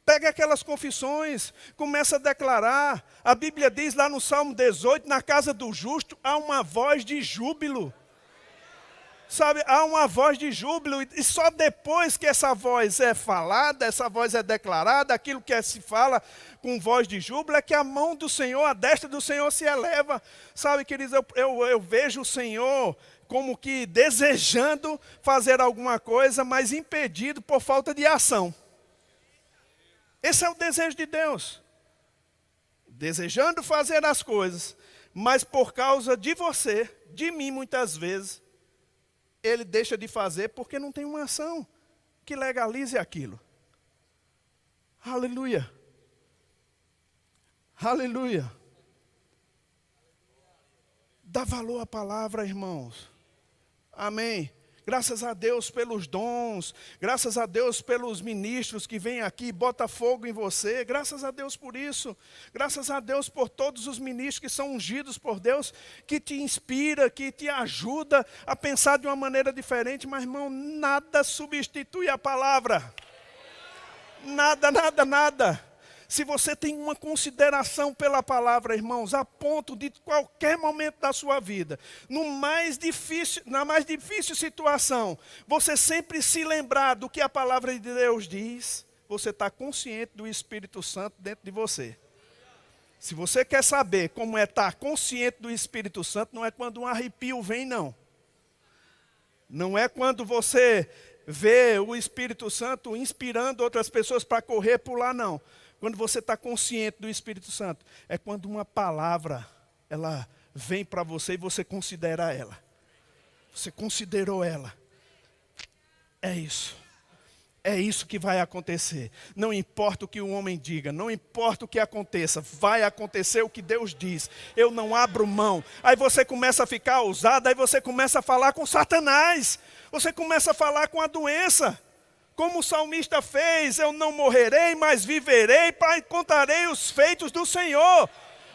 pega aquelas confissões, começa a declarar. A Bíblia diz lá no Salmo 18, na casa do justo há uma voz de júbilo. Sabe, há uma voz de júbilo e só depois que essa voz é falada, essa voz é declarada, aquilo que se fala com voz de júbilo, é que a mão do Senhor, a destra do Senhor se eleva. Sabe, queridos, eu vejo o Senhor como que desejando fazer alguma coisa, mas impedido por falta de ação. Esse é o desejo de Deus. Desejando fazer as coisas, mas por causa de você, de mim muitas vezes, ele deixa de fazer porque não tem uma ação que legalize aquilo. Aleluia. Aleluia. Dá valor à palavra, irmãos. Amém. Graças a Deus pelos dons, graças a Deus pelos ministros que vêm aqui e botam fogo em você, graças a Deus por isso, graças a Deus por todos os ministros que são ungidos por Deus, que te inspira, que te ajuda a pensar de uma maneira diferente, mas irmão, nada substitui a palavra, nada, nada, nada. Se você tem uma consideração pela palavra, irmãos, a ponto de qualquer momento da sua vida, na mais difícil situação, você sempre se lembrar do que a palavra de Deus diz, você está consciente do Espírito Santo dentro de você. Se você quer saber como é estar consciente do Espírito Santo, não é quando um arrepio vem, não. Não é quando você vê o Espírito Santo inspirando outras pessoas para correr, pular, não. Quando você está consciente do Espírito Santo, é quando uma palavra, ela vem para você e você considera ela. Você considerou ela. É isso. É isso que vai acontecer. Não importa o que o homem diga, não importa o que aconteça, vai acontecer o que Deus diz. Eu não abro mão. Aí você começa a ficar ousado, aí você começa a falar com Satanás. Você começa a falar com a doença. Como o salmista fez, eu não morrerei, mas viverei, contarei os feitos do Senhor.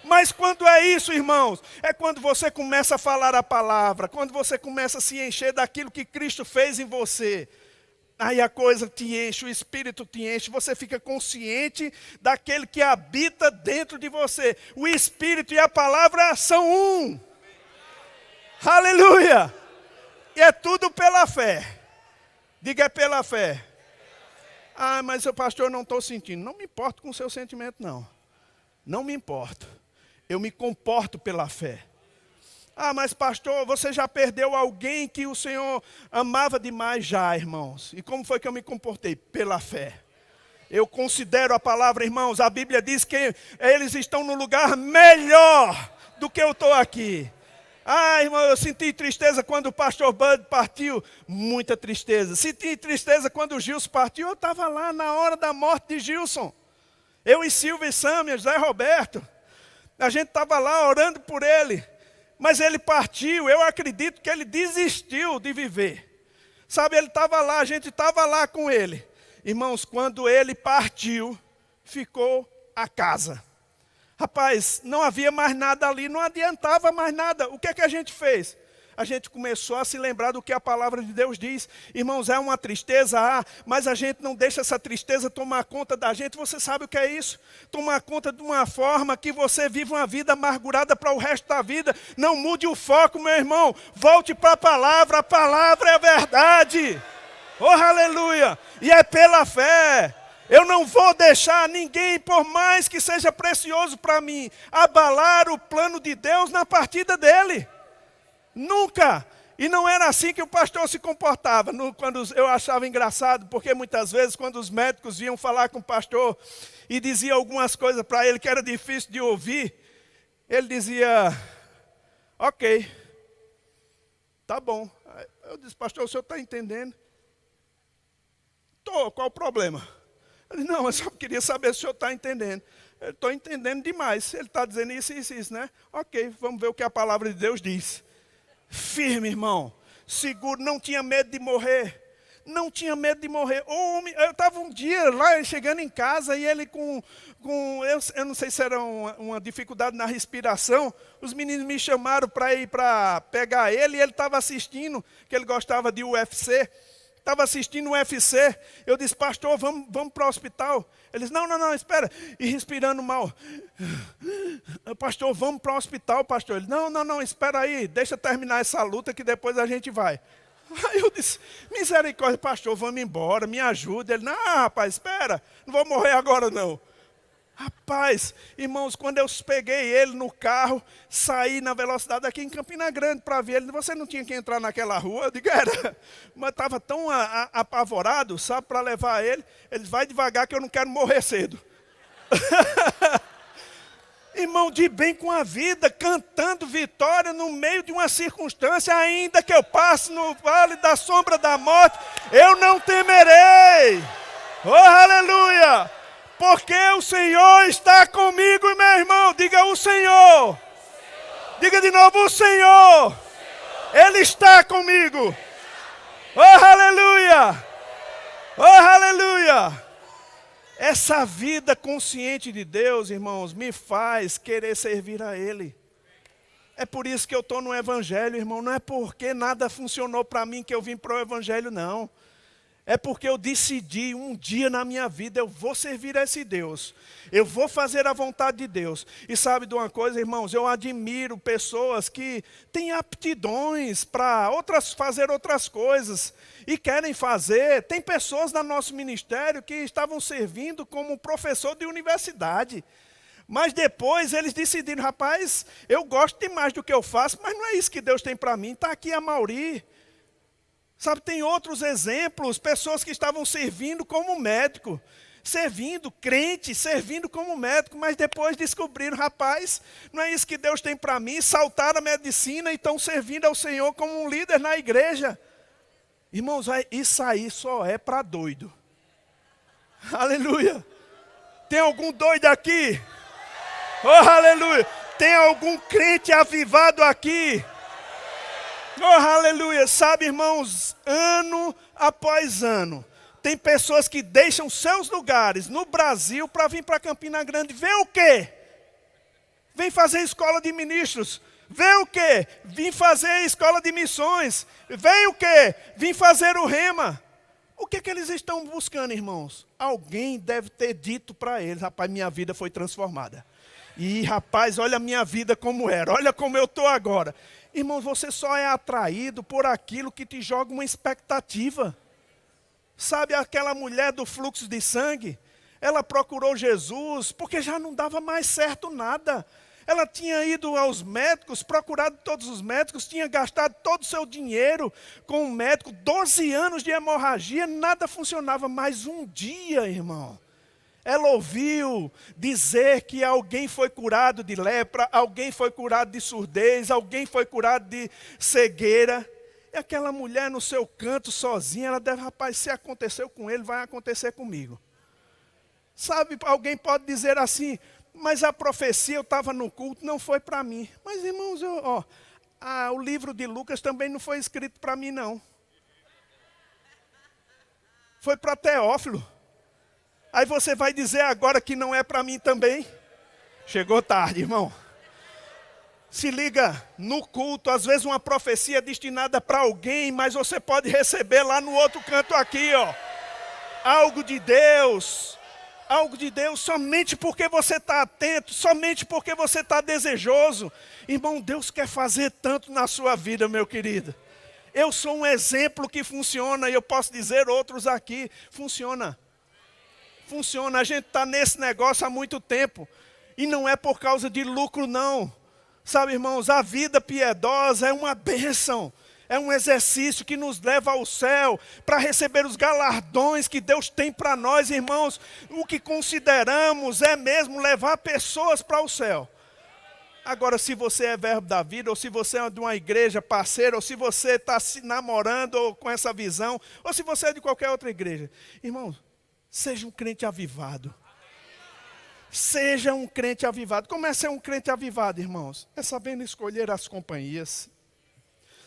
Mas quando é isso, irmãos? É quando você começa a falar a palavra, quando você começa a se encher daquilo que Cristo fez em você. Aí a coisa te enche, o Espírito te enche, você fica consciente daquele que habita dentro de você. O Espírito e a palavra são um. Aleluia! E é tudo pela fé. Diga, é pela fé. Ah, mas o pastor, não estou sentindo. Não me importo com o seu sentimento, não. Não me importo. Eu me comporto pela fé. Ah, mas pastor, você já perdeu alguém que o Senhor amava demais já, irmãos. E como foi que eu me comportei? Pela fé. Eu considero a palavra, irmãos, a Bíblia diz que eles estão no lugar melhor do que eu estou aqui. Ah, irmão, eu senti tristeza quando o pastor Bud partiu. Muita tristeza. Senti tristeza quando o Gilson partiu. Eu estava lá na hora da morte de Gilson. Eu e Silvio e Sâmia, José Roberto. A gente estava lá orando por ele. Mas ele partiu. Eu acredito que ele desistiu de viver. Sabe, ele estava lá, a gente estava lá com ele. Irmãos, quando ele partiu, ficou a casa. Rapaz, não havia mais nada ali, não adiantava mais nada. O que é que a gente fez? A gente começou a se lembrar do que a palavra de Deus diz. Irmãos, é uma tristeza, mas a gente não deixa essa tristeza tomar conta da gente. Você sabe o que é isso? Tomar conta de uma forma que você vive uma vida amargurada para o resto da vida. Não mude o foco, meu irmão. Volte para a palavra é a verdade. Oh, aleluia! E é pela fé. Eu não vou deixar ninguém, por mais que seja precioso para mim, abalar o plano de Deus na partida dele. Nunca. E não era assim que o pastor se comportava. Quando eu achava engraçado, porque muitas vezes quando os médicos vinham falar com o pastor e diziam algumas coisas para ele que era difícil de ouvir, ele dizia, ok, tá bom. Eu disse, pastor, o senhor está entendendo? Estou, qual o problema? Ele disse, não, eu só queria saber se o senhor está entendendo. Eu estou entendendo demais. Ele está dizendo isso, né? Ok, vamos ver o que a palavra de Deus diz. Firme, irmão. Seguro, não tinha medo de morrer. Não tinha medo de morrer. Eu estava um dia lá, chegando em casa, e ele eu não sei se era uma dificuldade na respiração, os meninos me chamaram para ir para pegar ele, e ele estava assistindo, que ele gostava de UFC. Estava assistindo o UFC, eu disse, pastor, vamos para o hospital. Ele disse, não, espera. E respirando mal. Pastor, vamos para o hospital, pastor. Ele, não, espera aí, deixa terminar essa luta que depois a gente vai. Aí eu disse, misericórdia, pastor, vamos embora, me ajuda. Ele, não, rapaz, espera, não vou morrer agora não. Rapaz, irmãos, quando eu peguei ele no carro, saí na velocidade aqui em Campina Grande para ver ele. Você não tinha que entrar naquela rua? Eu digo, era. Mas estava tão apavorado, sabe, para levar ele. Ele vai devagar que eu não quero morrer cedo. Irmão, de bem com a vida, cantando vitória no meio de uma circunstância, ainda que eu passe no vale da sombra da morte, eu não temerei. Oh, aleluia! Porque o Senhor está comigo, meu irmão. Diga o Senhor. Diga de novo o Senhor. Ele está comigo. Oh, aleluia. Oh, aleluia. Essa vida consciente de Deus, irmãos, me faz querer servir a Ele. É por isso que eu estou no Evangelho, irmão. Não é porque nada funcionou para mim que eu vim para o Evangelho, não. É porque eu decidi um dia na minha vida, eu vou servir a esse Deus. Eu vou fazer a vontade de Deus. E sabe de uma coisa, irmãos? Eu admiro pessoas que têm aptidões para fazer outras coisas. E querem fazer. Tem pessoas no nosso ministério que estavam servindo como professor de universidade. Mas depois eles decidiram, rapaz, eu gosto demais do que eu faço, mas não é isso que Deus tem para mim. Está aqui a Mauri. Sabe, tem outros exemplos, pessoas que estavam servindo como médico, crente, servindo como médico, mas depois descobriram, rapaz, não é isso que Deus tem para mim, saltaram a medicina e estão servindo ao Senhor como um líder na igreja. Irmãos, isso aí só é para doido. Aleluia. Tem algum doido aqui? Oh, aleluia. Tem algum crente avivado aqui? Oh, aleluia. Sabe, irmãos, ano após ano, tem pessoas que deixam seus lugares no Brasil para vir para Campina Grande. Vê o quê? Vem fazer escola de ministros. Vê o quê? Vim fazer escola de missões. Vem o quê? Vim fazer o rema. O que eles estão buscando, irmãos? Alguém deve ter dito para eles, rapaz, minha vida foi transformada. E, rapaz, olha a minha vida como era. Olha como eu estou agora. Irmãos, você só é atraído por aquilo que te joga uma expectativa. Sabe aquela mulher do fluxo de sangue? Ela procurou Jesus porque já não dava mais certo nada. Ela tinha ido aos médicos, procurado todos os médicos, tinha gastado todo o seu dinheiro com um médico, 12 anos de hemorragia, nada funcionava. Mas um dia, irmão, Ela ouviu dizer que alguém foi curado de lepra, alguém foi curado de surdez, alguém foi curado de cegueira. E aquela mulher no seu canto sozinha, ela deve, rapaz, se aconteceu com ele, vai acontecer comigo. Sabe, alguém pode dizer assim, mas a profecia, eu estava no culto, não foi para mim. Mas irmãos, o livro de Lucas também não foi escrito para mim não. Foi para Teófilo. Aí você vai dizer agora que não é para mim também? Chegou tarde, irmão. Se liga, no culto, às vezes uma profecia é destinada para alguém, mas você pode receber lá no outro canto aqui, ó. Algo de Deus somente porque você está atento, somente porque você está desejoso. Irmão, Deus quer fazer tanto na sua vida, meu querido. Eu sou um exemplo que funciona, e eu posso dizer outros aqui, funciona. Funciona, a gente está nesse negócio há muito tempo, e não é por causa de lucro não. Sabe, irmãos, a vida piedosa é uma bênção, é um exercício que nos leva ao céu, para receber os galardões que Deus tem para nós, irmãos. O que consideramos é mesmo levar pessoas para o céu. Agora, se você é verbo da vida, ou se você é de uma igreja parceira, ou se você está se namorando ou com essa visão, ou se você é de qualquer outra igreja, irmãos, seja um crente avivado. Seja um crente avivado. Como é ser um crente avivado, irmãos? É sabendo escolher as companhias,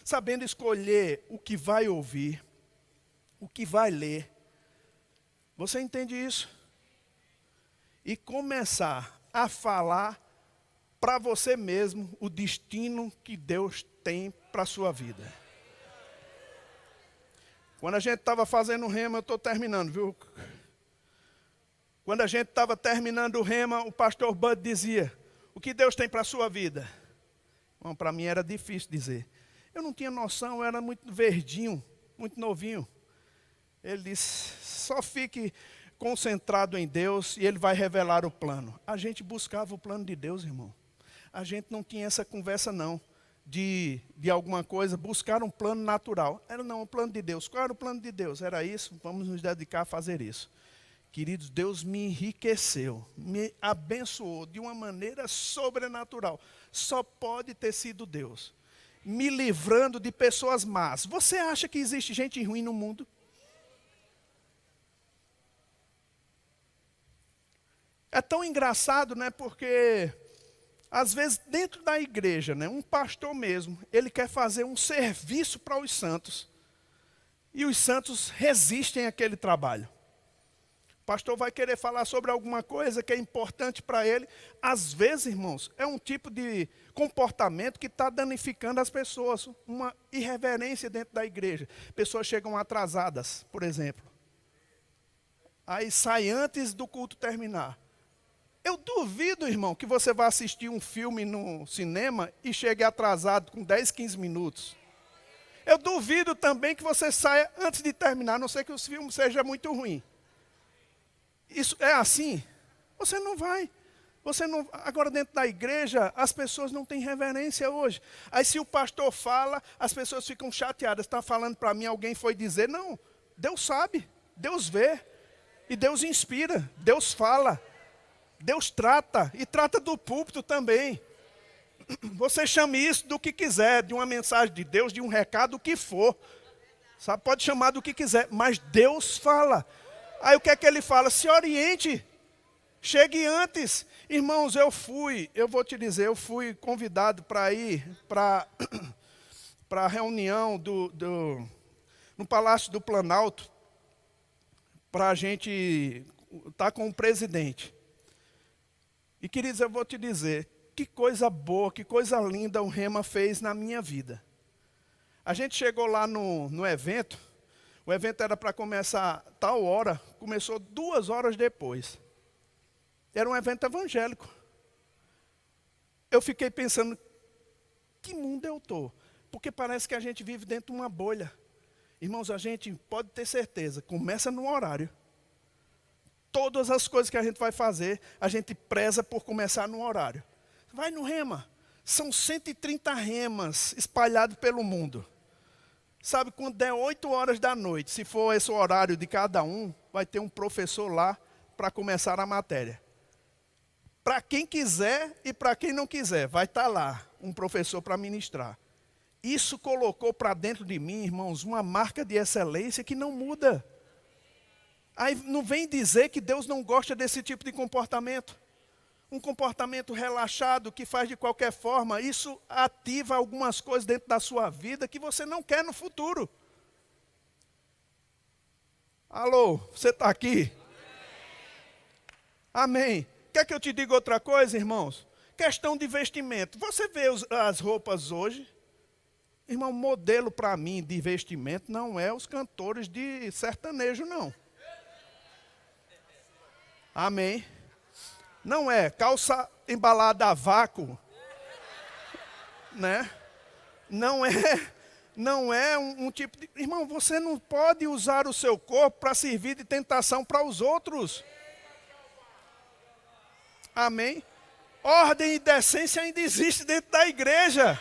sabendo escolher o que vai ouvir, o que vai ler. Você entende isso? E começar a falar para você mesmo o destino que Deus tem para a sua vida. Quando a gente estava fazendo o rema, eu estou terminando, viu? Quando a gente estava terminando o rema, o pastor Bud dizia, o que Deus tem para a sua vida? Bom, para mim era difícil dizer. Eu não tinha noção, eu era muito verdinho, muito novinho. Ele disse, só fique concentrado em Deus e Ele vai revelar o plano. A gente buscava o plano de Deus, irmão. A gente não tinha essa conversa não, de alguma coisa, buscar um plano natural. Era não, o plano de Deus. Qual era o plano de Deus? Era isso, vamos nos dedicar a fazer isso. Queridos, Deus me enriqueceu, me abençoou de uma maneira sobrenatural. Só pode ter sido Deus. Me livrando de pessoas más. Você acha que existe gente ruim no mundo? É tão engraçado, né? Porque, às vezes, dentro da igreja, né, um pastor mesmo, ele quer fazer um serviço para os santos. E os santos resistem àquele trabalho. O pastor vai querer falar sobre alguma coisa que é importante para ele. Às vezes, irmãos, é um tipo de comportamento que está danificando as pessoas. Uma irreverência dentro da igreja. Pessoas chegam atrasadas, por exemplo. Aí sai antes do culto terminar. Eu duvido, irmão, que você vá assistir um filme no cinema e chegue atrasado com 10, 15 minutos. Eu duvido também que você saia antes de terminar, a não ser que o filme seja muito ruim. Isso é assim? Você não vai. Você não. Agora, dentro da igreja, as pessoas não têm reverência hoje. Aí, se o pastor fala, as pessoas ficam chateadas. Está falando para mim, alguém foi dizer. Não, Deus sabe, Deus vê. E Deus inspira, Deus fala. Deus trata, e trata do púlpito também. Você chame isso do que quiser, de uma mensagem de Deus, de um recado, o que for. Sabe, pode chamar do que quiser, mas Deus fala. Aí o que é que ele fala? Se oriente, chegue antes. Irmãos, eu vou te dizer, eu fui convidado para ir para a reunião no Palácio do Planalto, para a gente estar com o presidente. E queridos, eu vou te dizer, que coisa boa, que coisa linda o Rema fez na minha vida. A gente chegou lá no evento, o evento era para começar tal hora, começou 2 horas depois. Era um evento evangélico. Eu fiquei pensando, que mundo eu estou? Porque parece que a gente vive dentro de uma bolha. Irmãos, a gente pode ter certeza, começa no horário. Todas as coisas que a gente vai fazer, a gente preza por começar no horário. Vai no rema. São 130 remas espalhados pelo mundo. Sabe, quando der 8 horas da noite, se for esse o horário de cada um, vai ter um professor lá para começar a matéria. Para quem quiser e para quem não quiser, vai estar lá um professor para ministrar. Isso colocou para dentro de mim, irmãos, uma marca de excelência que não muda. Aí não vem dizer que Deus não gosta desse tipo de comportamento. Um comportamento relaxado que faz de qualquer forma, isso ativa algumas coisas dentro da sua vida que você não quer no futuro. Alô, você está aqui? Amém. Quer que eu te diga outra coisa, irmãos? Questão de vestimento. Você vê as roupas hoje? Irmão, modelo para mim de vestimento não é os cantores de sertanejo, não. Amém. Não é calça embalada a vácuo, né? Não é um tipo de... Irmão, você não pode usar o seu corpo para servir de tentação para os outros. Amém? Ordem e decência ainda existe dentro da igreja.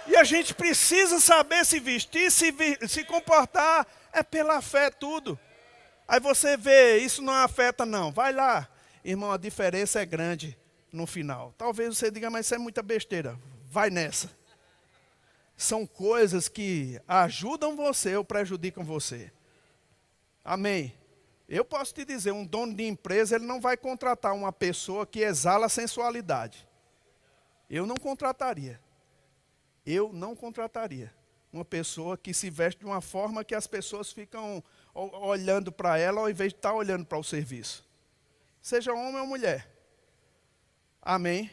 E a gente precisa saber se vestir, se comportar. É pela fé tudo. Aí você vê, isso não afeta não. Vai lá. Irmão, a diferença é grande no final. Talvez você diga, mas isso é muita besteira. Vai nessa. São coisas que ajudam você ou prejudicam você. Amém? Eu posso te dizer, um dono de empresa, ele não vai contratar uma pessoa que exala sensualidade. Eu não contrataria. Eu não contrataria uma pessoa que se veste de uma forma que as pessoas ficam olhando para ela ao invés de estar olhando para o serviço. Seja homem ou mulher. Amém?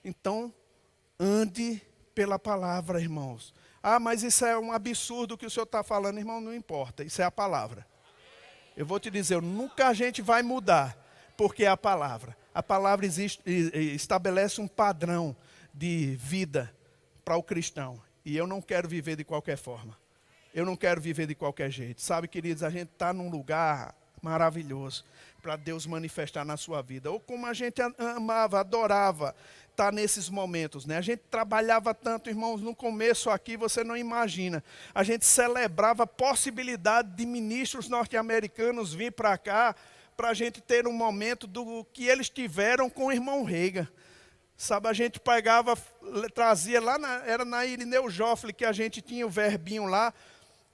Então, ande pela palavra, irmãos. Ah, mas isso é um absurdo que o senhor está falando, irmão, não importa. Isso é a palavra. Eu vou te dizer, nunca a gente vai mudar, porque é a palavra. A palavra estabelece um padrão de vida para o cristão. E eu não quero viver de qualquer forma. Eu não quero viver de qualquer jeito. Sabe, queridos, a gente está num lugar maravilhoso para Deus manifestar na sua vida. Ou como a gente amava, adorava estar nesses momentos, né? A gente trabalhava tanto, irmãos, no começo aqui, você não imagina. A gente celebrava a possibilidade de ministros norte-americanos vir para cá, para a gente ter um momento do que eles tiveram com o irmão Reagan. Sabe, a gente pegava, trazia lá, era na Irineu Joffre que a gente tinha o verbinho lá.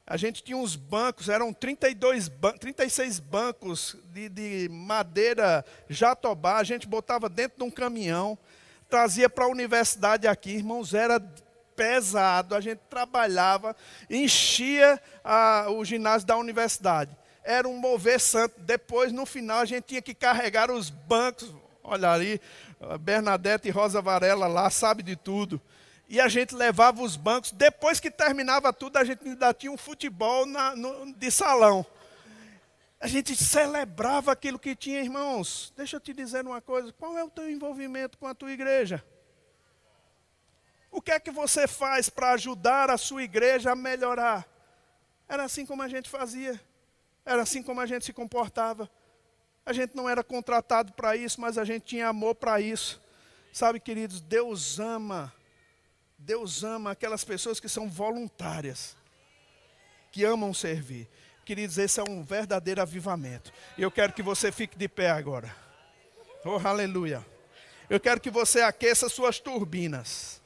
A gente tinha uns bancos, eram 36 bancos de madeira jatobá. A gente botava dentro de um caminhão, trazia para a universidade aqui. Irmãos, era pesado. A gente trabalhava, enchia o ginásio da universidade. Era um mover santo. Depois, no final, a gente tinha que carregar os bancos. Olha ali, Bernadette e Rosa Varela lá, sabe de tudo. E a gente levava os bancos. Depois que terminava tudo, a gente ainda tinha um futebol de salão. A gente celebrava aquilo que tinha, irmãos. Deixa eu te dizer uma coisa. Qual é o teu envolvimento com a tua igreja? O que é que você faz para ajudar a sua igreja a melhorar? Era assim como a gente fazia. Era assim como a gente se comportava. A gente não era contratado para isso, mas a gente tinha amor para isso. Sabe, queridos, Deus ama aquelas pessoas que são voluntárias, que amam servir. Queridos, esse é um verdadeiro avivamento. E eu quero que você fique de pé agora. Oh, aleluia. Eu quero que você aqueça suas turbinas.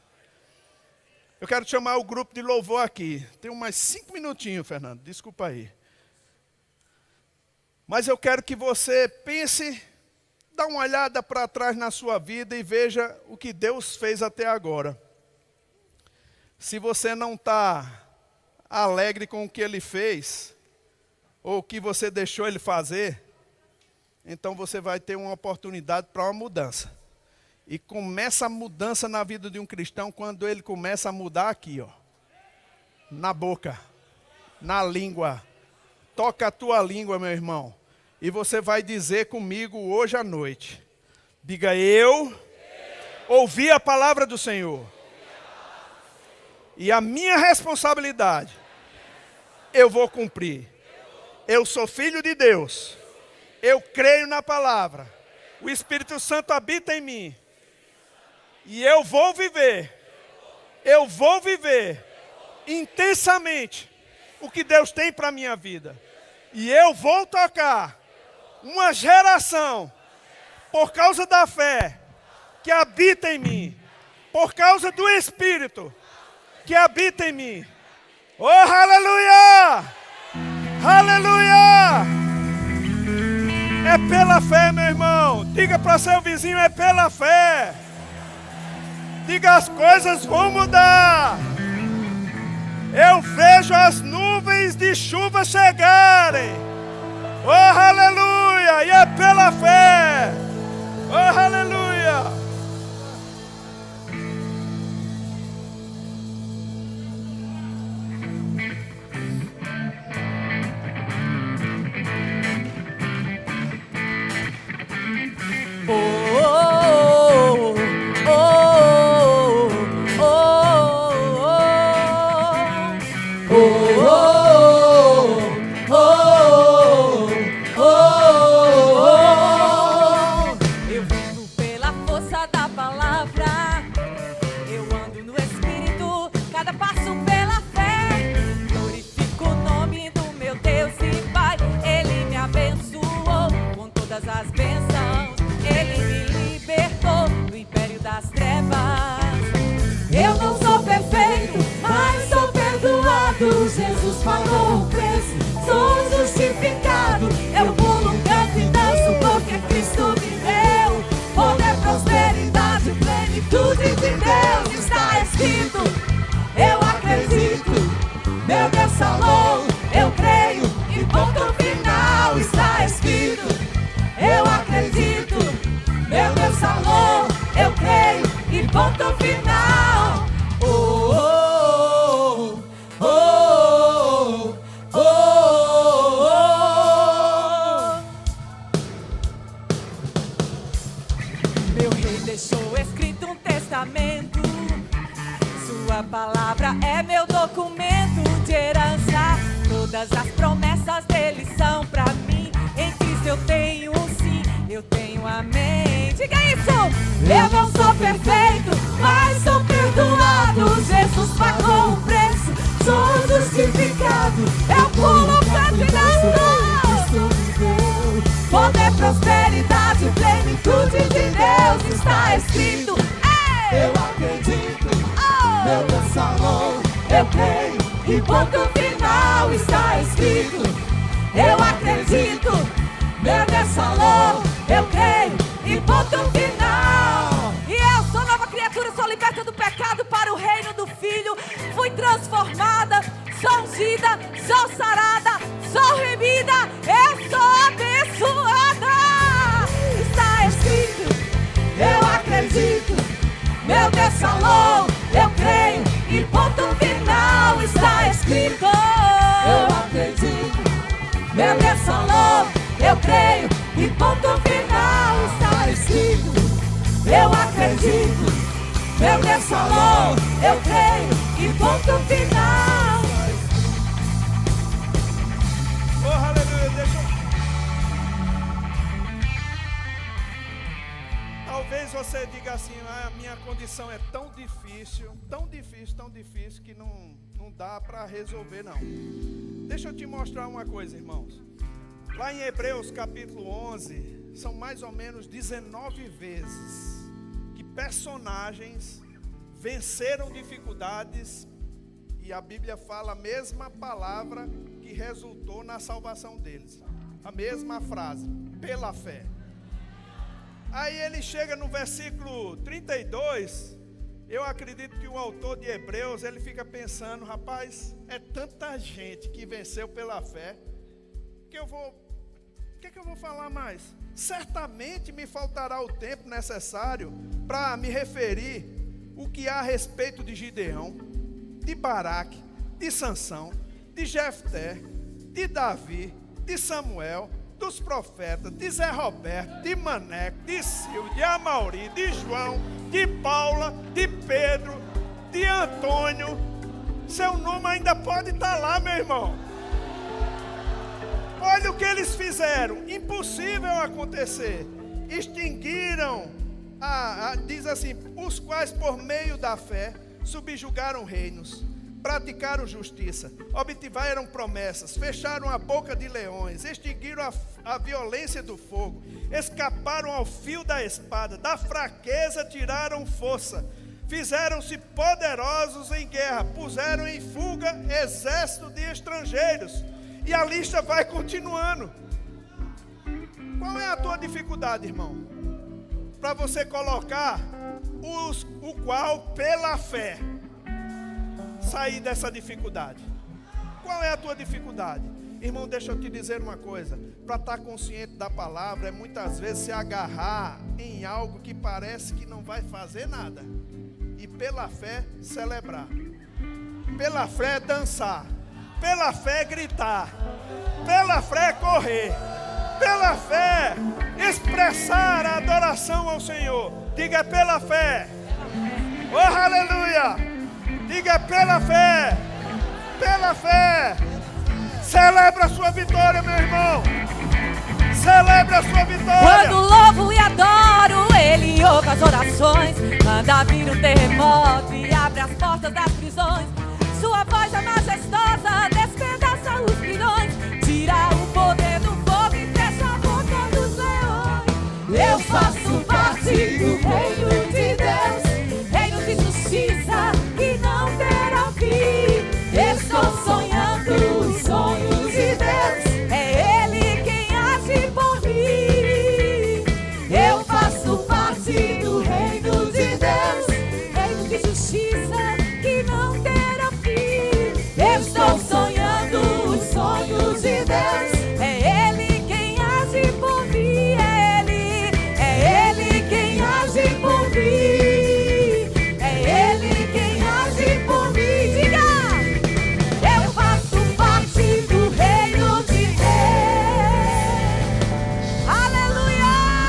Eu quero chamar o grupo de louvor aqui. Tem mais 5 minutinhos, Fernando. Desculpa aí. Mas eu quero que você pense, dá uma olhada para trás na sua vida e veja o que Deus fez até agora. Se você não está alegre com o que Ele fez, ou o que você deixou Ele fazer, então você vai ter uma oportunidade para uma mudança. E começa a mudança na vida de um cristão quando ele começa a mudar aqui, ó, na boca, na língua. Toca a tua língua, meu irmão. E você vai dizer comigo hoje à noite. Diga, eu ouvi a palavra do Senhor. E a minha responsabilidade, eu vou cumprir. Eu sou filho de Deus. Eu creio na palavra. O Espírito Santo habita em mim. E eu vou viver intensamente o que Deus tem para a minha vida. E eu vou tocar uma geração, por causa da fé que habita em mim, por causa do Espírito que habita em mim. Oh, aleluia! Aleluia! É pela fé, meu irmão. Diga para seu vizinho, é pela fé. Diga, as coisas vão mudar. Eu vejo as nuvens de chuva chegarem. Oh, aleluia! E é pela fé. Oh, aleluia! Eu vivo pela força da palavra, eu ando no Espírito, cada passo pela fé. Glorifico o nome do meu Deus e Pai, Ele me abençoou com todas as bênçãos, Ele me libertou do império das trevas. Eu não sou perfeito, mas sou perdoado. Jesus pagou o preço, sou justificado. Eu pulo, canto e danço porque Cristo me deu poder, prosperidade, plenitude de Deus. Está escrito, eu acredito, meu Deus falou, eu creio e ponto final. Está escrito, eu acredito, meu Deus falou, eu creio e ponto final. Oh, oh, oh, oh, oh, oh. Meu rei deixou escrito um testamento, sua palavra é meu documento de herança. Todas as promessas dele são pra mim. Em Cristo eu tenho um sim, eu tenho amém. Diga isso! Eu não sou perfeito, mas sou perdoado. Jesus pagou o preço, sou justificado. Eu pulo, canto e danço. Poder, prosperidade, plenitude de Deus. Está escrito, ei! Eu acredito, meu Deus falou, eu creio e ponto final. Está escrito, eu acredito, meu Deus falou, eu creio e ponto final. E eu sou nova criatura, sou liberta do pecado para o reino do Filho. Fui transformada, sou ungida, sou sarada, sou remida, eu sou abençoada. Está escrito, eu acredito, meu Deus falou, eu creio e ponto final. Está escrito, eu acredito, meu Deus falou, eu creio e ponto final. Está escrito, eu acredito, meu Deus falou, eu creio e ponto final. Oh, aleluia, Talvez você diga assim, a minha condição é tão difícil que não dá para resolver não. Deixa eu te mostrar uma coisa, irmãos. Lá em Hebreus capítulo 11, são mais ou menos 19 vezes que personagens venceram dificuldades e a Bíblia fala a mesma palavra que resultou na salvação deles. A mesma frase, pela fé. Aí ele chega no versículo 32, eu acredito que o autor de Hebreus, ele fica pensando, rapaz, é tanta gente que venceu pela fé, que o que é que eu vou falar mais? Certamente me faltará o tempo necessário para me referir o que há a respeito de Gideão, de Baraque, de Sansão, de Jefté, de Davi, de Samuel, dos profetas, de Zé Roberto, de Maneco, de Silvio, de Amauri, de João, de Paula, de Pedro, de Antônio. Seu nome ainda pode estar lá, meu irmão. Olha o que eles fizeram, impossível acontecer. Extinguiram, diz assim, os quais por meio da fé subjugaram reinos, praticaram justiça, obtiveram promessas, fecharam a boca de leões, extinguiram a violência do fogo, escaparam ao fio da espada, da fraqueza tiraram força, fizeram-se poderosos em guerra, puseram em fuga exército de estrangeiros. E a lista vai continuando. Qual é a tua dificuldade, irmão? Para você colocar o qual pela fé sair dessa dificuldade. Qual é a tua dificuldade? Irmão, deixa eu te dizer uma coisa. Para estar consciente da palavra é muitas vezes se agarrar em algo que parece que não vai fazer nada. E pela fé celebrar. Pela fé dançar. Pela fé gritar. Pela fé correr. Pela fé expressar a adoração ao Senhor. Diga pela fé. Oh, aleluia. Diga pela fé. Pela fé. Celebra a sua vitória, meu irmão. Celebra a sua vitória. Quando louvo e adoro, Ele ouve as orações. Manda vir um terremoto e abre as portas das prisões. Sua voz é majestosa,